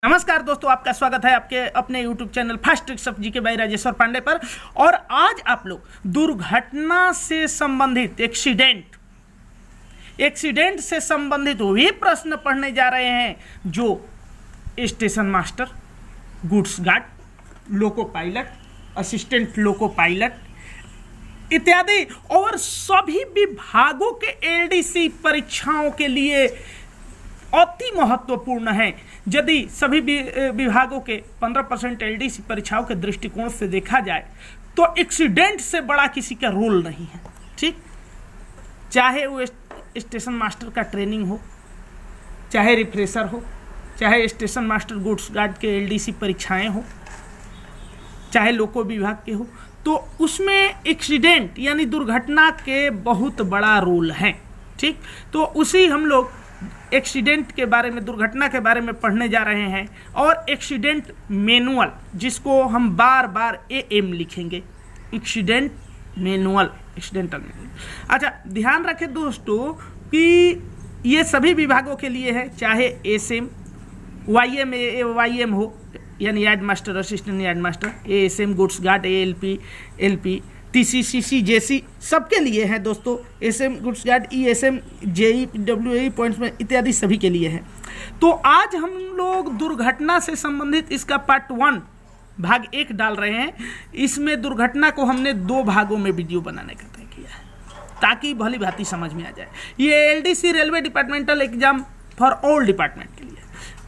नमस्कार दोस्तों, आपका स्वागत है आपके अपने YouTube channel fast tricks of GK by Rajeshwar Pandey पर। और आज आप लोग दुर्घटना से संबंधित एक्सीडेंट से संबंधित वही प्रश्न पढ़ने जा रहे हैं जो station master, goods guard, loco pilot, assistant loco pilot इत्यादि और सभी विभागों के एलडीसी परीक्षाओं के लिए अति महत्वपूर्ण है। यदि सभी विभागों के 15% एलडीसी परीक्षाओं के दृष्टिकोण से देखा जाए तो एक्सीडेंट से बड़ा किसी का रोल नहीं है। ठीक, चाहे वो स्टेशन मास्टर का ट्रेनिंग हो, चाहे रिफ्रेशर हो, चाहे स्टेशन मास्टर गुड्स गार्ड के एलडीसी परीक्षाएं हो, चाहे लोको विभाग के हो, तो उसमें एक्सीडेंट यानी दुर्घटना के बहुत बड़ा रोल है। ठीक, तो उसी हम लोग एक्सीडेंट के बारे में, दुर्घटना के बारे में पढ़ने जा रहे हैं। और एक्सीडेंट मैनुअल, जिसको हम बार बार AM लिखेंगे, एक्सीडेंट मैनुअल, एक्सीडेंटल मैनुअल। अच्छा, ध्यान रखें दोस्तों कि ये सभी विभागों के लिए है, चाहे SM, YM हो यानी yard master, assistant yard master, ASM, goods guard, ALP, LP, TCCC, JC सबके लिए है दोस्तों। SM, goods guard, ESM, JE, WAE, pointsman इत्यादि सभी के लिए है। तो आज हम लोग दुर्घटना से संबंधित इसका पार्ट 1 भाग 1 डाल रहे हैं। इसमें दुर्घटना को हमने 2 भागों में वीडियो बनाने का तय किया है ताकि भली भांति समझ में आ जाए। ये LDC railway departmental exam for all department के लिए।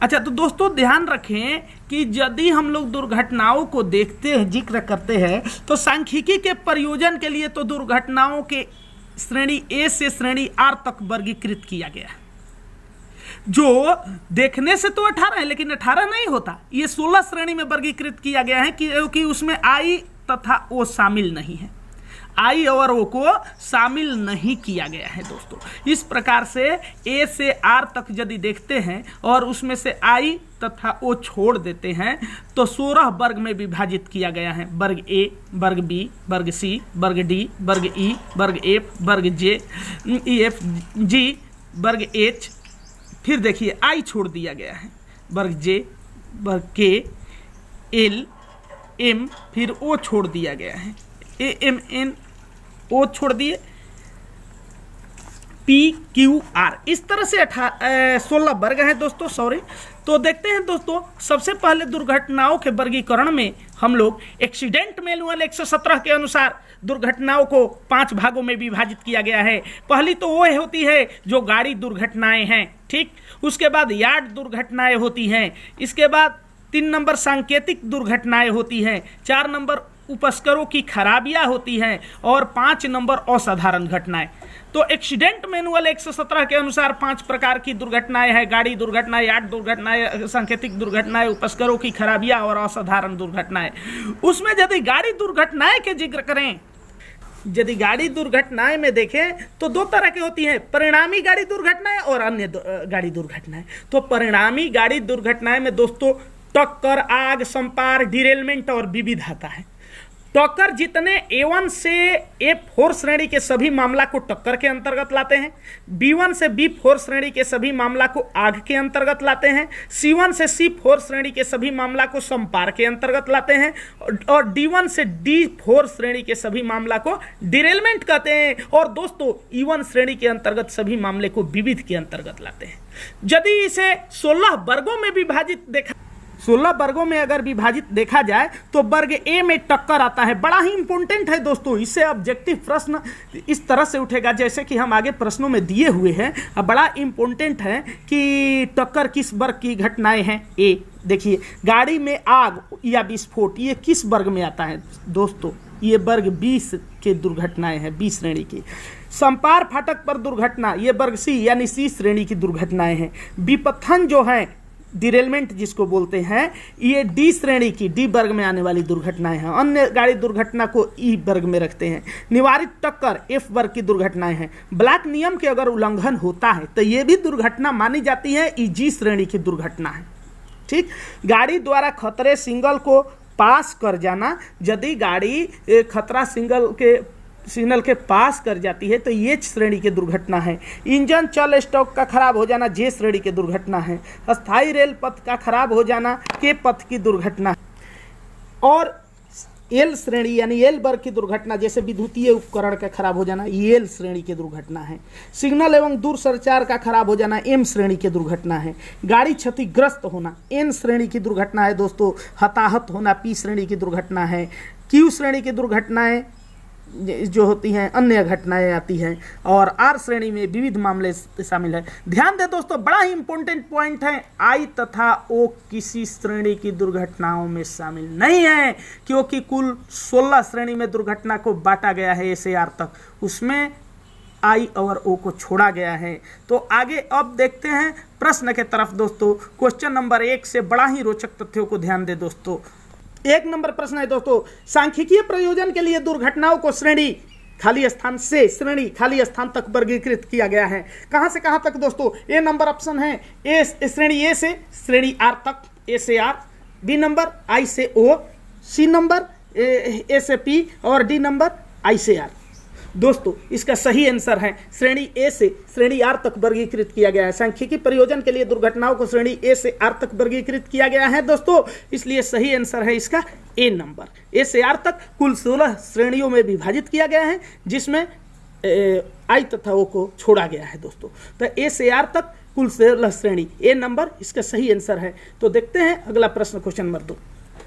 अच्छा, तो दोस्तों ध्यान रखें कि यदि हम लोग दुर्घटनाओं को देखते हैं, जिक्र करते हैं, तो सांख्यिकी के प्रयोजन के लिए तो दुर्घटनाओं के श्रेणी A से श्रेणी R तक वर्गीकृत किया गया है। जो देखने से तो 18 है, लेकिन 18 नहीं होता, ये 16 श्रेणी में वर्गीकृत किया गया है क्योंकि उसमें I तथा O शामिल नहीं है। I और O को शामिल नहीं किया गया है दोस्तों। इस प्रकार से A से R तक यदि देखते हैं और उसमें से I तथा O छोड़ देते हैं तो 16 वर्ग में विभाजित किया गया है। वर्ग A, वर्ग B, वर्ग C, वर्ग D, वर्ग E, वर्ग F, वर्ग J, EF, G, वर्ग H। फिर देखिए I छोड़ दिया गया है, वर्ग J, वर्ग K, L, M, फिर O छोड़ दिया गया है, AMN, O छोड़ दिए, PQR। इस तरह से 16 वर्ग हैं दोस्तों। सॉरी, तो देखते हैं दोस्तों, सबसे पहले दुर्घटनाओं के वर्गीकरण में हम लोग एक्सीडेंट मैनुअल 117 के अनुसार दुर्घटनाओं को 5 भागों में विभाजित किया गया है। पहली तो वो होती है जो गाड़ी दुर्घटनाएं हैं। ठीक, उसके बाद यार्ड दुर्घटनाएं होती हैं। इसके बाद 3 नंबर सांकेतिक दुर्घटनाएं होती हैं। 4 नंबर उपस्करों की खराबियां होती हैं और 5 नंबर असाधारण घटनाएं। तो एक्सीडेंट मैनुअल 117 के अनुसार 5 प्रकार की दुर्घटनाएं हैं: गाड़ी दुर्घटनाएं, यार्ड दुर्घटनाएं, सांकेतिक दुर्घटनाएं, उपस्करों की खराबियां और असाधारण दुर्घटनाएं। उसमें यदि गाड़ी दुर्घटनाएं के जिक्र करें, यदि गाड़ी दुर्घटनाएं में देखें तो 2 तरह की होती हैं, परिणामी गाड़ी दुर्घटनाएं और अन्य गाड़ी दुर्घटनाएं। तो परिणामी गाड़ी दुर्घटनाएं में दोस्तों टक्कर, आग, संपार, डिरेलमेंट और विविध आता है। टक्कर जितने A1 से A4 श्रेणी के सभी मामला को टक्कर के अंतर्गत लाते हैं। B1 से B4 श्रेणी के सभी मामला को आग के अंतर्गत लाते हैं। C1 से C4 श्रेणी के सभी मामला को संपार के अंतर्गत लाते हैं। और D1 से D4 श्रेणी के सभी मामला को डिरेलमेंट कहते हैं। और दोस्तों E1 श्रेणी के अंतर्गत सभी मामले को विविध के अंतर्गत लाते हैं। यदि इसे 16 वर्गों में विभाजित 16 वर्गों में अगर विभाजित देखा जाए तो वर्ग A में टक्कर आता है। बड़ा ही इंपॉर्टेंट है दोस्तों, इससे ऑब्जेक्टिव प्रश्न इस तरह से उठेगा जैसे कि हम आगे प्रश्नों में दिए हुए हैं। अब बड़ा इंपॉर्टेंट है कि टक्कर किस वर्ग की घटनाएं हैं। A देखिए, गाड़ी में आग या विस्फोट, ये किस वर्ग में आता है दोस्तों? ये वर्ग 20 के दुर्घटनाएं हैं, 20 श्रेणी की। संपार फाटक पर दुर्घटना, ये वर्ग C यानी C श्रेणी की दुर्घटनाएं हैं। विपथन जो है, डिरेलमेंट जिसको बोलते हैं, ये D श्रेणी की, D वर्ग में आने वाली दुर्घटनाएं हैं। अन्य गाड़ी दुर्घटना को E वर्ग में रखते हैं। निवारित टक्कर F वर्ग की दुर्घटनाएं हैं। ब्लैक नियम के अगर उल्लंघन होता है तो ये भी दुर्घटना मानी जाती है, G श्रेणी की दुर्घटना है। ठीक, गाड़ी द्वारा खतरे सिग्नल को पास कर जाना, यदि गाड़ी खतरा सिग्नल के सिग्नल के पास कर जाती है तो ये श्रेणी की दुर्घटना है। इंजन चल स्टॉक का खराब हो जाना जे श्रेणी की दुर्घटना है। अस्थायी रेल पथ का खराब हो जाना के पथ की दुर्घटना। और एल श्रेणी यानी एल वर्ग की दुर्घटना जैसे विद्युतीय उपकरण का खराब हो जाना एल श्रेणी की दुर्घटना है। सिग्नल एवं दूरसंचार का खराब हो जाना एम श्रेणी की दुर्घटना है। गाड़ी क्षतिग्रस्त होना एन श्रेणी की दुर्घटना है दोस्तों। हताहत होना पी श्रेणी की दुर्घटना है। क्यू श्रेणी की दुर्घटनाएं जो होती हैं अन्य घटनाएं आती हैं। और आर श्रेणी में विविध मामले शामिल है। ध्यान दें दोस्तों, बड़ा ही इंपॉर्टेंट पॉइंट है, आई तथा ओ किसी श्रेणी की दुर्घटनाओं में शामिल नहीं है, क्योंकि कुल 16 श्रेणी में दुर्घटना को बांटा गया है ए से आर तक, उसमें आई और ओ को छोड़ा गया है। तो आगे अब देखते हैं प्रश्न के तरफ दोस्तों। क्वेश्चन नंबर 1 से बड़ा ही रोचक तथ्यों को ध्यान दें दोस्तों। 1 नंबर प्रश्न है दोस्तों, सांख्यिकीय प्रयोजन के लिए दुर्घटनाओं को श्रेणी खाली स्थान से श्रेणी खाली स्थान तक वर्गीकृत किया गया है। कहां से कहां तक दोस्तों? ए नंबर ऑप्शन है ए श्रेणी ए से श्रेणी आर तक, ए से आर, बी नंबर आई से ओ, सी नंबर ए से पी और डी नंबर आई से आर। दोस्तों इसका सही आंसर है श्रेणी ए से श्रेणी आर तक वर्गीकृत किया गया है। सांख्यिकी प्रयोजन के लिए दुर्घटनाओं को श्रेणी ए से आर तक वर्गीकृत किया गया है दोस्तों, इसलिए सही आंसर है इसका ए नंबर। ए से आर तक कुल 16 श्रेणियों में विभाजित किया गया है, जिसमें आई तथा ओ को छोड़ा गया है दोस्तों। तो ए से आर तक कुल 16 श्रेणी, ए नंबर इसका सही आंसर है। तो देखते हैं अगला प्रश्न, क्वेश्चन नंबर 2।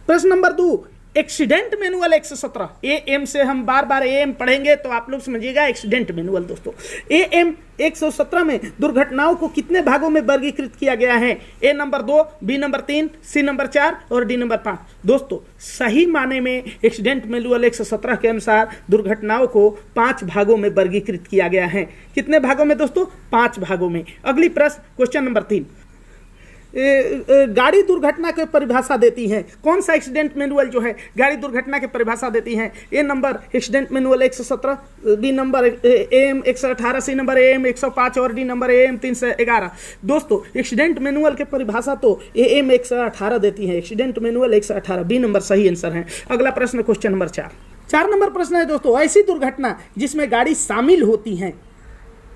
प्रश्न number 2, accident manual 117। A M से हम बार बार ए एम पढ़ेंगे तो आप लोग समझिएगा एक्सीडेंट मैनुअल दोस्तों। ए एम 117 में दुर्घटनाओं को कितने भागों में वर्गीकृत किया गया है? A number 2, B number 3, C number 4 और डी नंबर 5। दोस्तों सही माने में एक्सीडेंट मैनुअल 117 के अनुसार दुर्घटनाओं को 5 भागों में वर्गीकृत किया गया है। कितने भागों में दोस्तों? 5 भागों में। अगली प्रश्न, क्वेश्चन नंबर 3, गाड़ी दुर्घटना की परिभाषा देती है। कौन सा एक्सीडेंट मैनुअल जो है गाड़ी दुर्घटना की परिभाषा देती है? A number accident manual 117, B number AM 118, C number AM 105 और डी नंबर AM 311। दोस्तों एक्सीडेंट मैनुअल की परिभाषा तो AM 118 देती है, एक्सीडेंट मैनुअल 118, बी नंबर सही आंसर है। अगला प्रश्न, क्वेश्चन नंबर 4 नंबर प्रश्न है दोस्तों, ऐसी दुर्घटना जिसमें गाड़ी शामिल होती है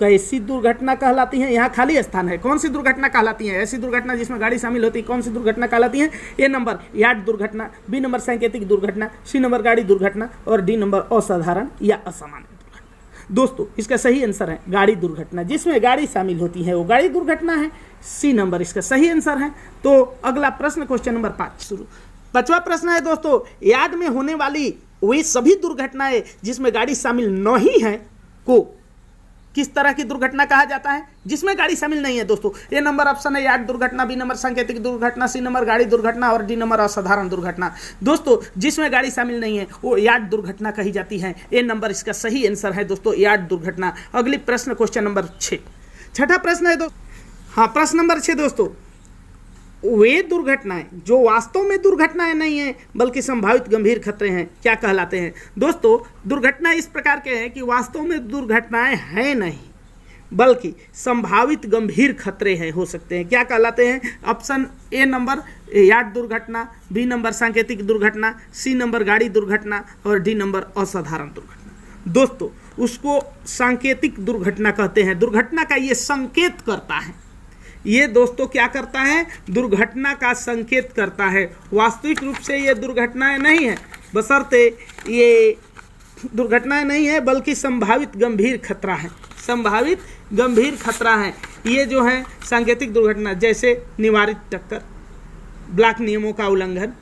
कैसी दुर्घटना कहलाती है? यहाँ खाली स्थान है। कौन सी दुर्घटना कहलाती है? ऐसी दुर्घटना जिसमें गाड़ी शामिल होती है कौन सी दुर्घटना कहलाती है? ए नंबर यार्ड दुर्घटना, बी नंबर सांकेतिक दुर्घटना, सी नंबर गाड़ी दुर्घटना और डी नंबर असाधारण या असामान्य दुर्घटना। दोस्तों इसका सही आंसर है गाड़ी दुर्घटना, जिसमें गाड़ी शामिल होती है वो गाड़ी दुर्घटना है। सी नंबर इसका सही आंसर है। तो अगला प्रश्न, क्वेश्चन नंबर 5 शुरू। 5वां प्रश्न है दोस्तों, यार्ड में होने वाली वे सभी दुर्घटनाएं जिसमें गाड़ी शामिल नहीं है को किस तरह की दुर्घटना कहा जाता है? जिसमें गाड़ी शामिल नहीं है दोस्तों। ए नंबर ऑप्शन है यार्ड दुर्घटना, बी नंबर सांकेतिक दुर्घटना, सी नंबर गाड़ी दुर्घटना और डी नंबर असाधारण दुर्घटना। दोस्तों जिसमें गाड़ी शामिल नहीं है वो यार्ड दुर्घटना कही जाती है। ए नंबर इसका सही आंसर है दोस्तों, यार्ड दुर्घटना। अगली प्रश्न, क्वेश्चन नंबर 6। 6वां प्रश्न है दोस्तों, हाँ प्रश्न नंबर 6 दोस्तों, वे दुर्घटनाएं जो वास्तव में दुर्घटनाएं नहीं हैं बल्कि संभावित गंभीर खतरे हैं क्या कहलाते हैं? दोस्तों दुर्घटना इस प्रकार के हैं कि वास्तव में दुर्घटनाएं हैं नहीं बल्कि संभावित गंभीर खतरे हैं, हो सकते हैं, क्या कहलाते हैं? ऑप्शन ए नंबर यार्ड दुर्घटना, बी नंबर सांकेतिक दुर्घटना, सी नंबर गाड़ी दुर्घटना और डी नंबर असाधारण दुर्घटना। दोस्तों उसको सांकेतिक दुर्घटना कहते हैं। दुर्घटना का ये संकेत करता है, ये दोस्तों क्या करता है? दुर्घटना का संकेत करता है। वास्तविक रूप से ये दुर्घटनाएं नहीं है, बशर्ते ये दुर्घटनाएं नहीं है बल्कि संभावित गंभीर खतरा है। संभावित गंभीर खतरा है ये जो है सांकेतिक दुर्घटना, जैसे निवारित टक्कर, ब्लॉक नियमों का उल्लंघन,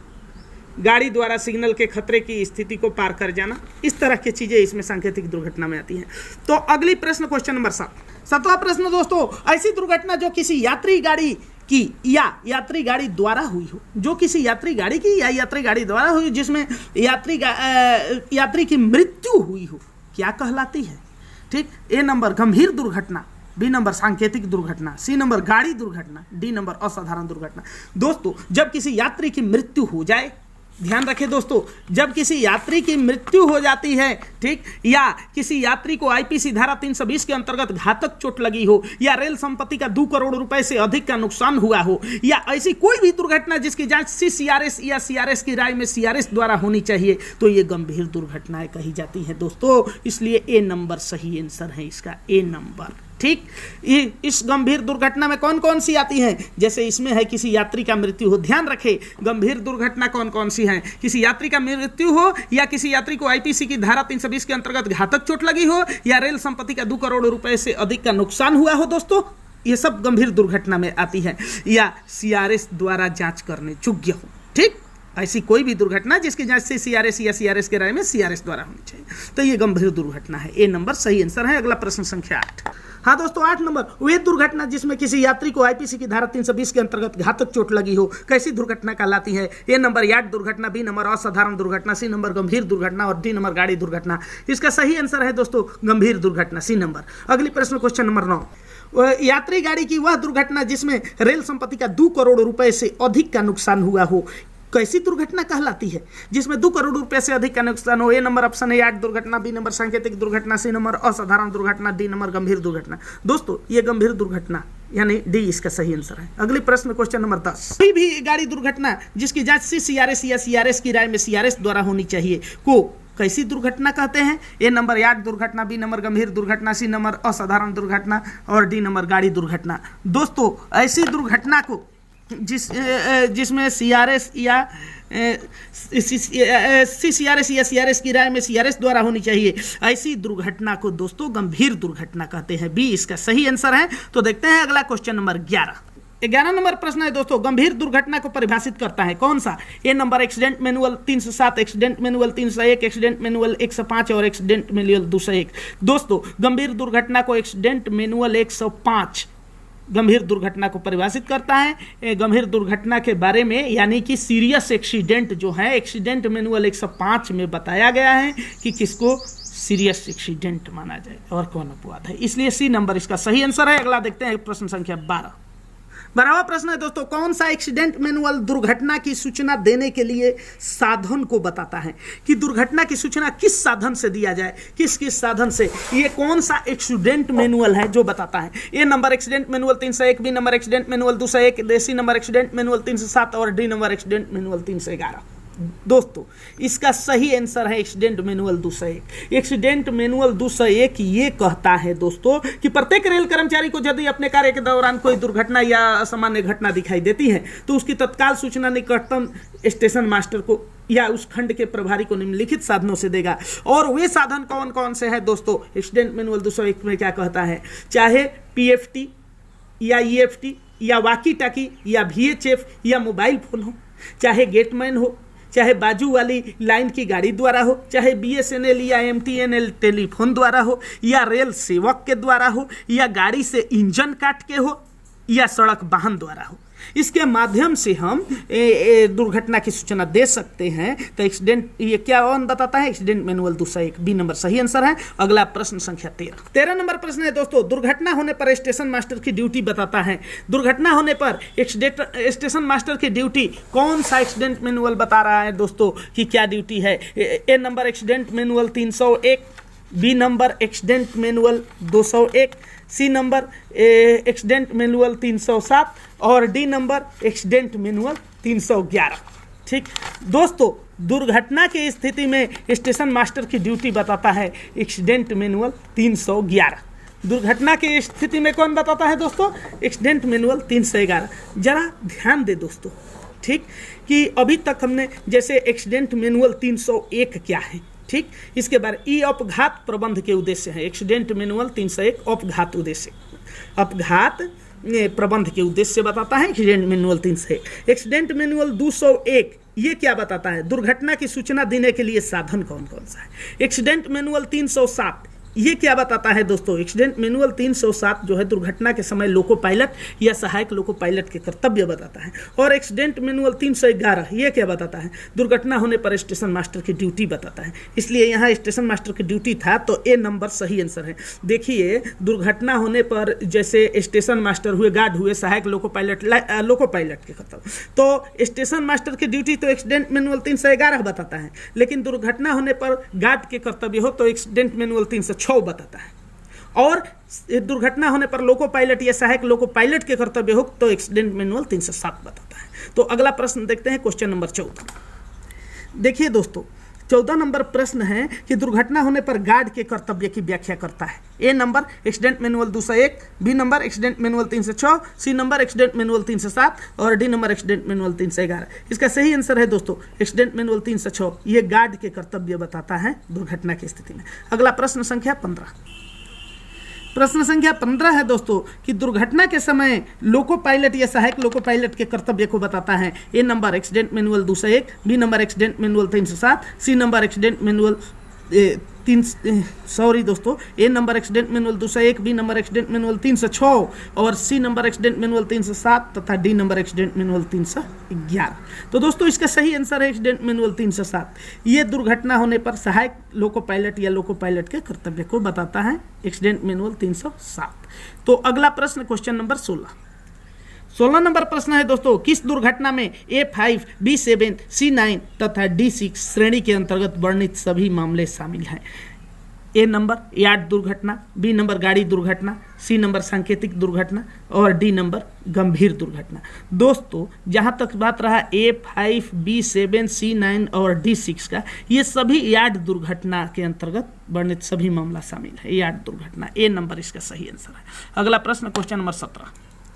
गाड़ी द्वारा सिग्नल के खतरे की स्थिति को पार कर जाना, इस तरह की चीजें इसमें सांकेतिक दुर्घटना में आती हैं। तो अगली प्रश्न, क्वेश्चन नंबर 7। 7वां प्रश्न दोस्तों, ऐसी दुर्घटना जो किसी यात्री गाड़ी की या यात्री गाड़ी द्वारा हुई हो, जो किसी यात्री गाड़ी की या यात्री गाड़ी द्वारा हुई जिसमें यात्री की मृत्यु हुई हो, क्या कहलाती है? ठीक, ए नंबर गंभीर दुर्घटना, बी नंबर सांकेतिक दुर्घटना, सी नंबर गाड़ी दुर्घटना, डी नंबर असाधारण दुर्घटना। दोस्तों जब किसी यात्री की मृत्यु हो जाए ध्यान रखें दोस्तों, जब किसी यात्री की मृत्यु हो जाती है, ठीक, या किसी यात्री को आईपीसी धारा 320 के अंतर्गत घातक चोट लगी हो, या रेल संपत्ति का 2 करोड़ रुपए से अधिक का नुकसान हुआ हो, या ऐसी कोई भी दुर्घटना जिसकी जांच सीसीआरएस या सीआरएस की राय में सीआरएस द्वारा होनी चाहिए, तो ये गंभीर दुर्घटनाएं कही जाती हैं दोस्तों। इसलिए ए नंबर सही आंसर है इसका, ए नंबर। ठीक, इस गंभीर दुर्घटना में कौन कौन सी आती हैं? जैसे इसमें है किसी यात्री का मृत्यु हो। ध्यान रखें, गंभीर दुर्घटना कौन कौन सी हैं? किसी यात्री का मृत्यु हो, या किसी यात्री को आईपीसी की धारा 320 के अंतर्गत घातक चोट लगी हो, या रेल संपत्ति का 2 करोड़ रुपए से अधिक का नुकसान हुआ हो दोस्तों, ये सब गंभीर दुर्घटना में आती है, या सीआरएस द्वारा जांच करने योग्य हो। ठीक, ऐसी कोई भी दुर्घटना जिसकी जांच से सीआरएस या सीआरएस के राय में सीआरएस द्वारा होनी चाहिए, तो ये गंभीर दुर्घटना है। ए नंबर सही आंसर है। अगला प्रश्न संख्या 8। हाँ दोस्तों, 8 नंबर, वे दुर्घटना जिसमें किसी यात्री को आईपीसी की धारा 320 के अंतर्गत घातक चोट लगी हो, कैसी दुर्घटना कहलाती है? ए नंबर यार्ड दुर्घटना, बी नंबर असाधारण दुर्घटना, सी नंबर गंभीर दुर्घटना और डी नंबर गाड़ी दुर्घटना। इसका सही आंसर है दोस्तों गंभीर दुर्घटना, सी नंबर। अगली प्रश्न क्वेश्चन नंबर 9, यात्री गाड़ी की वह दुर्घटना जिसमें रेल संपत्ति का 2 करोड़ रुपए से अधिक का नुकसान हुआ हो, कैसी दुर्घटना कहलाती है? जिसमें 2 करोड़ रुपए से अधिक का नुकसान हो। ए नंबर ऑप्शन है यार्ड दुर्घटना, बी नंबर सांकेतिक दुर्घटना, सी नंबर असाधारण दुर्घटना, डी नंबर गंभीर दुर्घटना। दोस्तों ये गंभीर दुर्घटना यानी डी इसका सही आंसर है। अगली प्रश्न क्वेश्चन नंबर 10, कोई भी गाड़ी दुर्घटना जिसकी जांच सीआरएस या सीआरएस की राय में सीआरएस द्वारा होनी चाहिए को कैसी दुर्घटना कहते हैं? ए नंबर यार्ड दुर्घटना, बी नंबर गंभीर दुर्घटना, सी नंबर असाधारण दुर्घटना और डी नंबर गाड़ी दुर्घटना। दोस्तों ऐसी दुर्घटना को जिसमें सीआरएस या सीआरएस या सीआरएस की राय में सीआरएस द्वारा होनी चाहिए, ऐसी दुर्घटना को दोस्तों गंभीर दुर्घटना कहते हैं। बी इसका सही आंसर है। तो देखते हैं अगला क्वेश्चन नंबर 11। 11 नंबर प्रश्न है दोस्तों, गंभीर दुर्घटना को परिभाषित करता है कौन सा? A number accident manual 307, accident manual 301, accident manual 105 और एक्सीडेंट मैनुअल 201। दोस्तों गंभीर दुर्घटना को एक्सीडेंट मैनुअल 105 गंभीर दुर्घटना को परिभाषित करता है। गंभीर दुर्घटना के बारे में यानी कि सीरियस एक्सीडेंट जो है, एक्सीडेंट मैनुअल 105 में बताया गया है कि किसको सीरियस एक्सीडेंट माना जाए और कौन अपवाद है। इसलिए सी नंबर इसका सही आंसर है। अगला देखते हैं प्रश्न संख्या 12। 12वां प्रश्न है दोस्तों, कौन सा एक्सीडेंट मैनुअल दुर्घटना की सूचना देने के लिए साधन को बताता है कि दुर्घटना की सूचना किस साधन से दिया जाए, किस किस साधन से? ये कौन सा एक्सीडेंट मैनुअल है जो बताता है? A number accident manual 301, B number accident manual 201, C number accident manual 307 और डी नंबर एक्सीडेंट मैनुअल 311। दोस्तों इसका सही आंसर है एक्सीडेंट मैनुअल 201। एक्सीडेंट मैनुअल 201 ये कहता है दोस्तों कि प्रत्येक रेल कर्मचारी को यदि अपने कार्य के दौरान कोई दुर्घटना या असामान्य घटना दिखाई देती है तो उसकी तत्काल सूचना निकटतम स्टेशन मास्टर को या उस खंड के प्रभारी को निम्नलिखित साधनों से देगा। और वे साधन कौन कौन से हैं दोस्तों? एक्सीडेंट मैनुअल 201 में क्या कहता है? चाहे पीएफटी या ईएफटी या वाकी टाकी या वीएचएफ या मोबाइल फोन हो, चाहे गेटमैन हो, चाहे बाजू वाली लाइन की गाड़ी द्वारा हो, चाहे बीएसएनएल या एमटीएनएल टेलीफोन द्वारा हो, या रेल सेवक के द्वारा हो, या गाड़ी से इंजन काट के हो, या सड़क वाहन द्वारा हो, इसके माध्यम से हम दुर्घटना की सूचना दे सकते हैं। तो एक्सीडेंट ये क्या कौन बताता है? एक्सीडेंट मैनुअल 201, बी नंबर सही आंसर है। अगला प्रश्न संख्या 13 नंबर प्रश्न है दोस्तों, दुर्घटना होने पर स्टेशन मास्टर की ड्यूटी बताता है। दुर्घटना होने पर स्टेशन मास्टर की ड्यूटी कौन सा एक्सीडेंट मैनुअल बता रहा है दोस्तों कि क्या ड्यूटी है? A number accident manual 301, B number accident manual 201, C number accident manual 307 और डी नंबर एक्सीडेंट मैनुअल 311। ठीक दोस्तों, दुर्घटना की स्थिति में स्टेशन मास्टर की ड्यूटी बताता है एक्सीडेंट मैनुअल 311। दुर्घटना की स्थिति में कौन बताता है दोस्तों? Accident manual 311। जरा ध्यान दे दोस्तों, ठीक, कि अभी तक हमने जैसे एक्सीडेंट मैनुअल 301 क्या है, ठीक, इसके बाद ई अपघात प्रबंध के उद्देश्य है। एक्सीडेंट मैनुअल 301 अपघात उद्देश्य, अपघात प्रबंध के उद्देश्य बताता है एक्सीडेंट मैनुअल 301। एक्सीडेंट मैनुअल 201 ये क्या बताता है? दुर्घटना की सूचना देने के लिए साधन कौन कौन सा है। एक्सीडेंट मैनुअल 307 ये क्या बताता है दोस्तों, एक्सीडेंट मैनुअल 307 जो है दुर्घटना के समय लोको पायलट या सहायक लोको पायलट के कर्तव्य बताता है। और एक्सीडेंट मैनुअल 311 ये क्या बताता है, दुर्घटना होने पर स्टेशन मास्टर की ड्यूटी बताता है। इसलिए यहाँ स्टेशन मास्टर की ड्यूटी था तो ए नंबर सही आंसर है। देखिए दुर्घटना होने पर जैसे स्टेशन मास्टर हुए, गार्ड हुए, सहायक लोको पायलट के कर्तव्य, तो स्टेशन मास्टर की ड्यूटी तो एक्सीडेंट मैनुअल 311 बताता है, लेकिन दुर्घटना होने पर गार्ड के कर्तव्य हो तो एक्सीडेंट मैनुअल 306 बताता है। और दुर्घटना होने पर लोको पायलट या सहायक लोको पायलट के कर्तव्य हो तो एक्सीडेंट मैनुअल 307 बताता है। तो अगला प्रश्न देखते हैं, क्वेश्चन नंबर 14। देखिए दोस्तों 14 नंबर प्रश्न है कि दुर्घटना होने पर गार्ड के कर्तव्य की व्याख्या करता है। A number accident manual 201, B number accident manual 306, C number accident manual 307 और डी नंबर एक्सीडेंट मैनुअल 311। इसका सही आंसर है दोस्तों एक्सीडेंट मैनुअल 306। ये गार्ड के कर्तव्य बताता है दुर्घटना की स्थिति में। अगला प्रश्न संख्या 15। प्रश्न संख्या 15 है दोस्तों कि दुर्घटना के समय लोको पायलट या सहायक लोको पायलट के कर्तव्य को बताता है। A number accident manual 201, B number accident manual 307, C number accident manual A number accident manual 201, B number accident manual 306 और सी नंबर एक्सीडेंट मैनुअल 307 तथा डी नंबर एक्सीडेंट मैनुअल 311। तो दोस्तों इसका सही आंसर है एक्सीडेंट मैनुअल 307। ये दुर्घटना होने पर सहायक लोको पायलट या लोको पायलट के कर्तव्य को बताता है, एक्सीडेंट मैनुअल 307। तो अगला प्रश्न क्वेश्चन नंबर 16 नंबर प्रश्न है दोस्तों, किस दुर्घटना में A5, B7, C9 तथा D6 श्रेणी के अंतर्गत वर्णित सभी मामले शामिल हैं। ए नंबर यार्ड दुर्घटना, बी नंबर गाड़ी दुर्घटना, सी नंबर सांकेतिक दुर्घटना और डी नंबर गंभीर दुर्घटना। दोस्तों जहाँ तक बात रहा A5, B7, C9 और D6 का, ये सभी यार्ड दुर्घटना के अंतर्गत वर्णित सभी मामला शामिल है। यार्ड दुर्घटना ए नंबर इसका सही आंसर है। अगला प्रश्न क्वेश्चन नंबर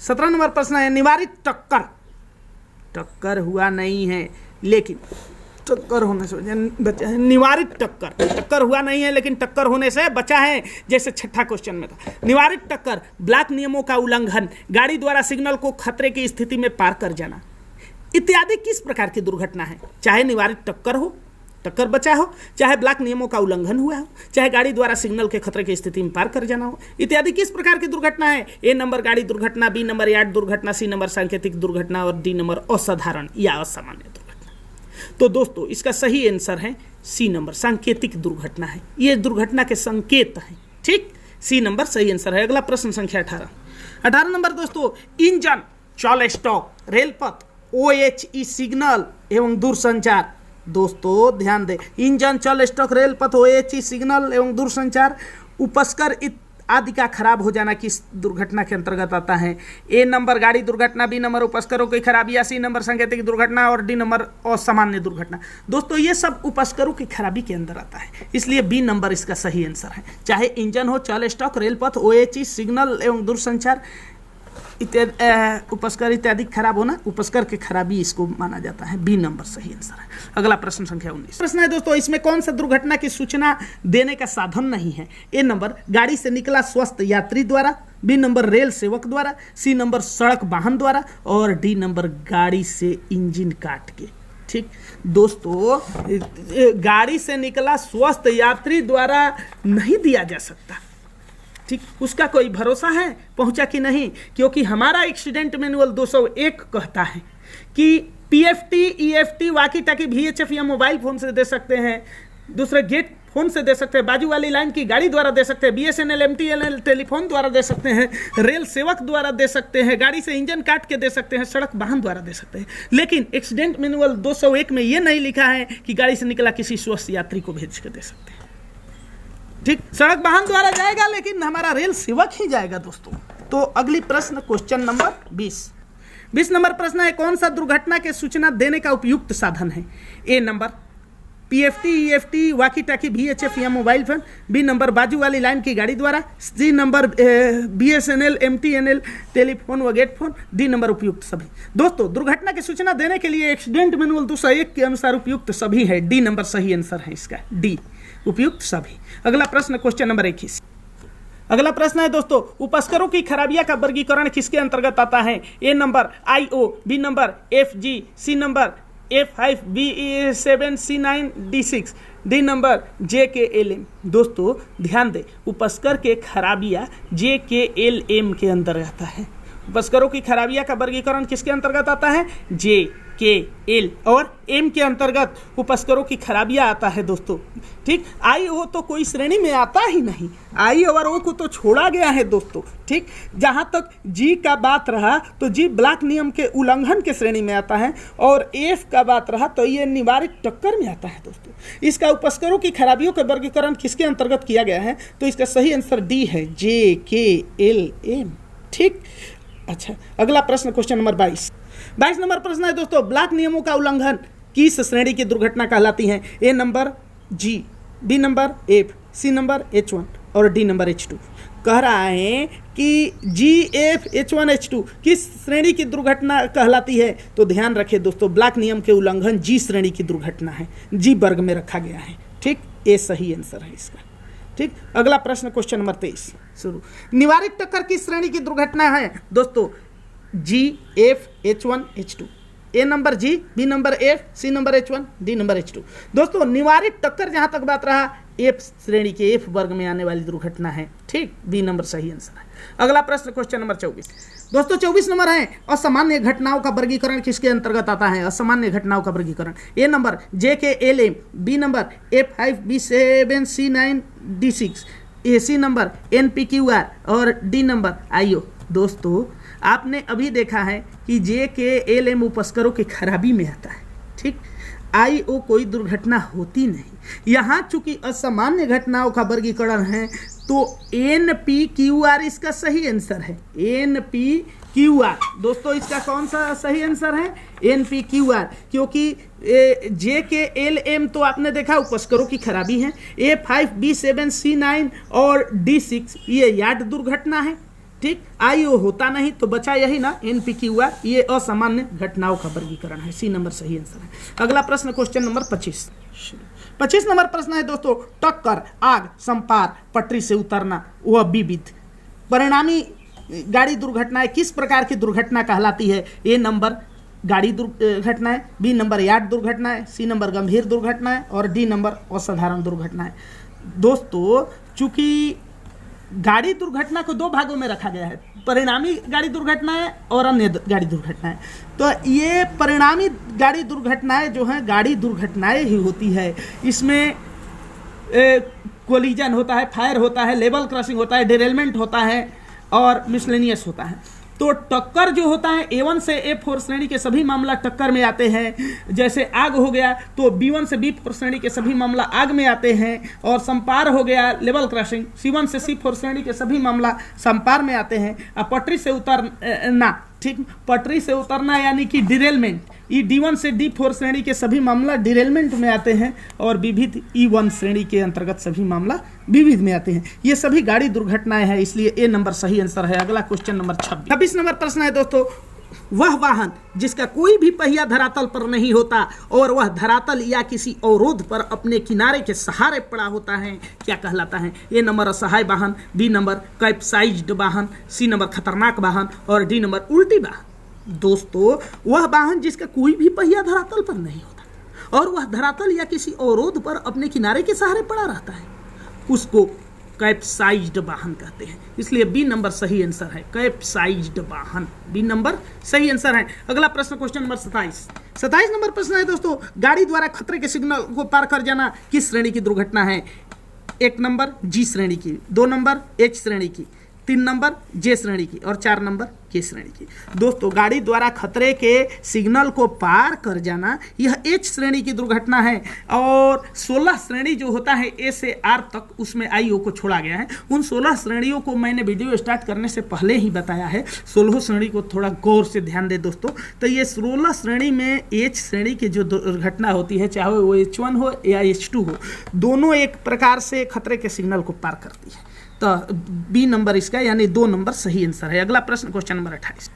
17 नंबर प्रश्न है, निवारित टक्कर हुआ नहीं है लेकिन टक्कर होने से बचा है। निवारित टक्कर हुआ नहीं है लेकिन टक्कर होने से बचा है। जैसे छठा क्वेश्चन में था, निवारित टक्कर, ब्लॉक नियमों का उल्लंघन, गाड़ी द्वारा सिग्नल को खतरे की स्थिति में पार कर जाना इत्यादि किस प्रकार की दुर्घटना है। चाहे निवारित टक्कर हो, टक्कर बचा हो, चाहे ब्लॉक नियमों का उल्लंघन हुआ हो, चाहे गाड़ी द्वारा सिग्नल के खतरे की स्थिति में पार कर जाना हो, इत्यादि किस प्रकार की दुर्घटना है। ए नंबर गाड़ी दुर्घटना, बी नंबर यार्ड दुर्घटना, सी नंबर सांकेतिक दुर्घटना और डी नंबर असाधारण या असामान्य दुर्घटना। तो दोस्तों इसका सही आंसर है सी नंबर, सांकेतिक दुर्घटना है। ये दुर्घटना के संकेत हैं, ठीक, सी नंबर सही आंसर है। अगला प्रश्न संख्या 18 नंबर दोस्तों, इंजन, चल स्टॉक, रेलपथ, OHE सिग्नल एवं दूरसंचार। दोस्तों ध्यान दें, इंजन, चल स्टॉक, रेलपथ, OHE सिग्नल एवं दूरसंचार, उपस्कर आदि का खराब हो जाना किस दुर्घटना के अंतर्गत आता है। ए नंबर गाड़ी दुर्घटना, बी नंबर उपस्करों की खराबी या सी नंबर सांकेतिक दुर्घटना और डी नंबर असामान्य दुर्घटना। दोस्तों ये सब उपस्करों की खराबी के अंदर आता है, इसलिए बी नंबर इसका सही आंसर है। चाहे इंजन हो, चल स्टॉक, रेलपथ, OHE सिग्नल एवं दूरसंचार इत्यादि, उपस्कर इत्यादि खराब होना, उपस्कर की खराबी इसको माना जाता है। बी नंबर सही आंसर है। अगला प्रश्न संख्या 19 प्रश्न है दोस्तों, इसमें कौन सा दुर्घटना की सूचना देने का साधन नहीं है। ए नंबर गाड़ी से निकला स्वस्थ यात्री द्वारा, बी नंबर रेल सेवक द्वारा, सी नंबर सड़क वाहन द्वारा और डी नंबर गाड़ी से इंजन काट के। ठीक दोस्तों, गाड़ी से निकला स्वस्थ यात्री द्वारा नहीं दिया जा सकता, ठीक, उसका कोई भरोसा है पहुंचा कि नहीं, क्योंकि हमारा एक्सीडेंट मैनुअल 201 कहता है कि PFT, EFT, वाकी टाकी, VHF या मोबाइल फोन से दे सकते हैं, दूसरे गेट फोन से दे सकते हैं, बाजू वाली लाइन की गाड़ी द्वारा दे सकते हैं, BSNL, MTNL टेलीफोन द्वारा दे सकते हैं, रेल सेवक द्वारा दे सकते हैं, गाड़ी से इंजन काट के दे सकते हैं, सड़क वाहन द्वारा दे सकते हैं। लेकिन एक्सीडेंट मैनुअल 201 में ये नहीं लिखा है कि गाड़ी से निकला किसी स्वस्थ यात्री को भेज के दे सकते हैं। ठीक, सड़क वाहन द्वारा जाएगा लेकिन हमारा रेल सेवक ही जाएगा दोस्तों। तो अगली प्रश्न क्वेश्चन नंबर 20 नंबर प्रश्न है, कौन सा दुर्घटना के सूचना देने का उपयुक्त साधन है। ए नंबर PFT, EFT, वाकी टाकी, VHF या मोबाइल फोन, बी नंबर बाजू वाली लाइन की गाड़ी द्वारा, C number BSNL, MTNL telephone व गेट फोन, डी नंबर उपयुक्त सभी। दोस्तों दुर्घटना की सूचना देने के लिए एक्सीडेंट मैनुअल 201 के अनुसार उपयुक्त सभी है। डी नंबर सही आंसर है इसका, डी उपयुक्त सभी। अगला प्रश्न क्वेश्चन नंबर 21। अगला प्रश्न है दोस्तों, उपस्करों की खराबियां का वर्गीकरण किसके अंतर्गत आता है। A number IO, B number FG, C number F5B7C9D6, D number JKLM। दोस्तों ध्यान दें, उपस्कर के खराबिया JKLM के अंतर्गत आता है। उपस्करों की खराबिया का वर्गीकरण किसके अंतर्गत आता है? JKL और M के अंतर्गत उपस्करों की खराबिया आता है दोस्तों। ठीक, आई ओ तो कोई श्रेणी में आता ही नहीं, आई और ओ को तो छोड़ा गया है दोस्तों। ठीक, जहां तक जी का बात रहा तो जी ब्लॉक नियम के उल्लंघन के श्रेणी में आता है, और एफ का बात रहा तो ये निवारित टक्कर में आता है दोस्तों। इसका उपस्करों की खराबियों का वर्गीकरण किसके अंतर्गत किया गया है? तो इसका सही आंसर डी है, JKLM। ठीक, अच्छा, अगला प्रश्न क्वेश्चन नंबर 22 नंबर प्रश्न है दोस्तों, ब्लॉक नियमों का उल्लंघन किस श्रेणी की दुर्घटना कहलाती है? A number G, B number F, C number H1 और डी नंबर H2। कह रहा है कि GFH1H2 किस श्रेणी की दुर्घटना कहलाती है? तो ध्यान रखें दोस्तों, ब्लॉक नियम के उल्लंघन जी श्रेणी की दुर्घटना है, जी वर्ग में रखा गया है। ठीक, ये सही आंसर है इसका। ठीक, अगला प्रश्न क्वेश्चन नंबर 23 शुरू। निवारित टक्कर किस श्रेणी की दुर्घटना है दोस्तों? GFH1H2, A number G, B number F, C number H1, D number H2। दोस्तों निवारित टक्कर जहां तक बात रहा F श्रेणी के F वर्ग में आने वाली दुर्घटना है। ठीक, बी नंबर सही आंसर है। अगला प्रश्न क्वेश्चन नंबर 24 दोस्तों, 24 नंबर है, असामान्य घटनाओं का वर्गीकरण किसके अंतर्गत आता है? असामान्य घटनाओं का वर्गीकरण, A number JKLM, B number F5B7C9D6, C number NPQR और डी नंबर IO। दोस्तों आपने अभी देखा है कि JKLM उपस्करों की खराबी में आता है। ठीक, IO कोई दुर्घटना होती नहीं। यहाँ चूंकि असामान्य घटनाओं का वर्गीकरण है तो NPQR इसका सही आंसर है, NPQR। दोस्तों इसका कौन सा सही आंसर है? NPQR, क्योंकि JKLM तो आपने देखा उपस्करों की खराबी है, A5B7C9 और D6 ये यार्ड दुर्घटना है। ठीक, IO होता नहीं तो बचा यही ना, NPQR, ये असामान्य घटनाओं का वर्गीकरण है, सी नंबर सही आंसर है। अगला प्रश्न क्वेश्चन नंबर 25 नंबर प्रश्न है दोस्तों, टक्कर, आग, संपार, पटरी से उतरना वह विविध परिणामी गाड़ी दुर्घटनाएं किस प्रकार की दुर्घटना कहलाती है? ए नंबर गाड़ी दुर्घटना है, बी नंबर यार्ड दुर्घटना है, सी नंबर गंभीर दुर्घटना है और डी नंबर असाधारण दुर्घटना है। दोस्तों चूंकि गाड़ी दुर्घटना को दो भागों में रखा गया है, परिणामी गाड़ी दुर्घटनाएं और अन्य गाड़ी दुर्घटनाएं। तो ये परिणामी गाड़ी दुर्घटनाएं जो हैं गाड़ी दुर्घटनाएं ही होती है। इसमें कोलिजन होता है, फायर होता है, लेवल क्रॉसिंग होता है, डिरेलमेंट होता है और मिसलेनियस होता है। तो टक्कर जो होता है A1 से A4 श्रेणी के सभी मामला टक्कर में आते हैं। जैसे आग हो गया तो B1 से B4 श्रेणी के सभी मामला आग में आते हैं, और संपार हो गया लेवल क्रॉसिंग, C1 से C4 श्रेणी के सभी मामला संपार में आते हैं। अब पटरी से उतरना, ठीक, पटरी से उतरना यानी कि डिरेलमेंट, ये D1 से D4 श्रेणी के सभी मामला डिरेलमेंट में आते हैं, और विविध E1 श्रेणी के अंतर्गत सभी मामला विविध में आते हैं। ये सभी गाड़ी दुर्घटनाएं हैं, इसलिए ए नंबर सही आंसर है। अगला क्वेश्चन नंबर 26 नंबर प्रश्न है दोस्तों, वह वाहन जिसका कोई भी पहिया धरातल पर नहीं होता और वह धरातल या किसी अवरोध पर अपने किनारे के सहारे पड़ा होता है क्या कहलाता है? ए नंबर असहाय वाहन, बी नंबर कैप्साइज्ड वाहन, सी नंबर खतरनाक वाहन और डी नंबर उल्टी वाहन। दोस्तों वह वाहन जिसका कोई भी पहिया धरातल पर नहीं होता और वह धरातल या किसी अवरोध पर अपने किनारे के सहारे पड़ा रहता है उसको कैप्साइज्ड वाहन कहते हैं, इसलिए बी नंबर सही आंसर है, कैप्साइज्ड वाहन, बी नंबर सही आंसर है। अगला प्रश्न क्वेश्चन नंबर 27 नंबर प्रश्न है दोस्तों, गाड़ी द्वारा खतरे के सिग्नल को पार कर जाना किस श्रेणी की दुर्घटना है? एक नंबर जी श्रेणी की, 2 नंबर एच श्रेणी की, 3 नंबर जे श्रेणी की और 4 नंबर के श्रेणी की। दोस्तों गाड़ी द्वारा खतरे के सिग्नल को पार कर जाना यह एच श्रेणी की दुर्घटना है, और 16 श्रेणी जो होता है ए से आर तक उसमें आईओ को छोड़ा गया है। उन 16 श्रेणियों को मैंने वीडियो स्टार्ट करने से पहले ही बताया है, 16 श्रेणी को थोड़ा गौर से ध्यान दे दोस्तों। तो ये 16 श्रेणी में एच श्रेणी की जो दुर्घटना होती है, चाहे वो H1 हो या H2 हो, दोनों एक प्रकार से खतरे के सिग्नल को पार करती है। तो बी नंबर इसका यानी 2 नंबर सही आंसर है। अगला प्रश्न क्वेश्चन नंबर 28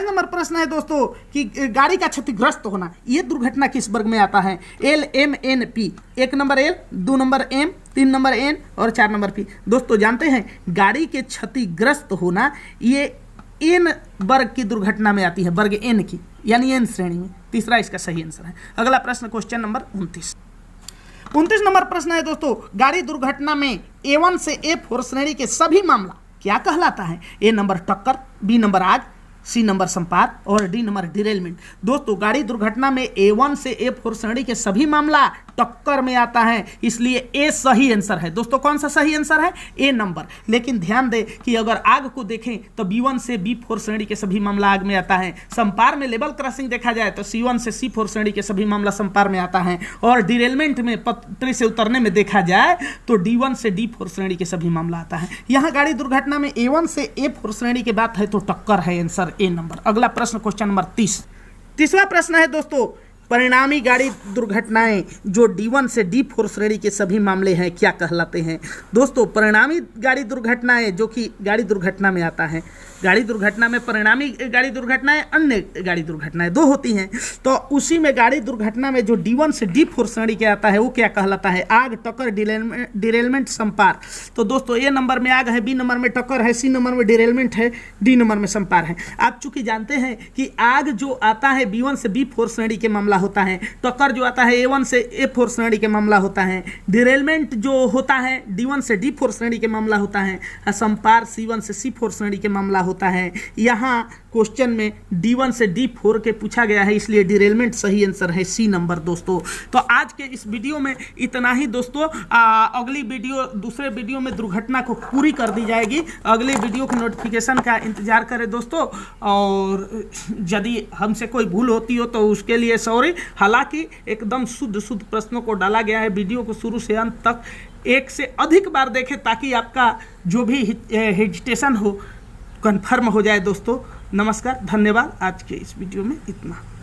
नंबर प्रश्न है दोस्तों कि गाड़ी का क्षतिग्रस्त होना यह दुर्घटना किस वर्ग में आता है? L M N P, 1 number L, 2 number M, 3 number N और 4 नंबर पी। दोस्तों जानते हैं गाड़ी के क्षतिग्रस्त होना ये एन वर्ग की दुर्घटना में आती है, वर्ग एन की यानी एन श्रेणी में। तीसरा इसका सही आंसर है। अगला प्रश्न क्वेश्चन नंबर 29 नंबर प्रश्न है दोस्तों, गाड़ी दुर्घटना में A1 से A4 श्रेणी के सभी मामला क्या कहलाता है? ए नंबर टक्कर, बी नंबर आग, सी नंबर संपात और डी नंबर डिरेलमेंट। दोस्तों गाड़ी दुर्घटना में A1 से A4 श्रेणी के सभी मामला टक्कर में आता है, इसलिए ए सही आंसर है। दोस्तों कौन सा सही आंसर है? A number. लेकिन ध्यान दें कि अगर आग को देखें तो B1 से B4 श्रेणी के सभी मामला आग में आता है। संपार में लेवल क्रॉसिंग देखा जाए तो C1 से C4 श्रेणी के सभी मामला संपार में आता है, और डिरेलमेंट में पटरी से उतरने में देखा जाए तो D1 से D4 श्रेणी के सभी मामला आता है। यहाँ गाड़ी दुर्घटना में A1 से A4 श्रेणी की बात है तो टक्कर है आंसर ए नंबर। अगला प्रश्न क्वेश्चन नंबर 30वां प्रश्न है दोस्तों, परिणामी गाड़ी दुर्घटनाएं जो D1 से D4 श्रेणी के सभी मामले हैं क्या कहलाते हैं? दोस्तों परिणामी गाड़ी दुर्घटनाएं जो कि गाड़ी दुर्घटना में आता है, गाड़ी दुर्घटना में परिणामी गाड़ी दुर्घटनाएं, अन्य गाड़ी दुर्घटनाएं दो होती हैं, तो उसी में गाड़ी दुर्घटना में जो D1 से D4 श्रेणी के आता है वो क्या कहलाता है? आग, टक्कर, डिरेलमेंट, संपार। तो दोस्तों ए नंबर में आग है, बी नंबर में टक्कर है, सी नंबर में डिरेलमेंट है, डी नंबर में संपार है। आप चूंकि जानते हैं कि आग जो आता है B1 से B4 श्रेणी के मामला होता है, टक्कर जो आता है A1 से A4 श्रेणी के मामला होता है, डिरेलमेंट जो होता है D1 से D4 श्रेणी के मामला होता है, संपार C1 से C4 श्रेणी के मामला होता है। यहाँ क्वेश्चन में D1 से D4 के पूछा गया है, इसलिए डिरेलमेंट सही आंसर है सी नंबर। दोस्तों तो आज के इस वीडियो में इतना ही दोस्तों। अगली वीडियो, दूसरे वीडियो में दुर्घटना को पूरी कर दी जाएगी। अगली वीडियो के नोटिफिकेशन का इंतजार करें दोस्तों, और यदि हमसे कोई भूल होती हो तो उसके लिए सॉरी। हालांकि एकदम शुद्ध प्रश्नों को डाला गया है। वीडियो को शुरू से अंत तक एक से अधिक बार देखें ताकि आपका जो भी हेजिटेशन हो कन्फर्म हो जाए दोस्तों। नमस्कार, धन्यवाद। आज के इस वीडियो में इतना।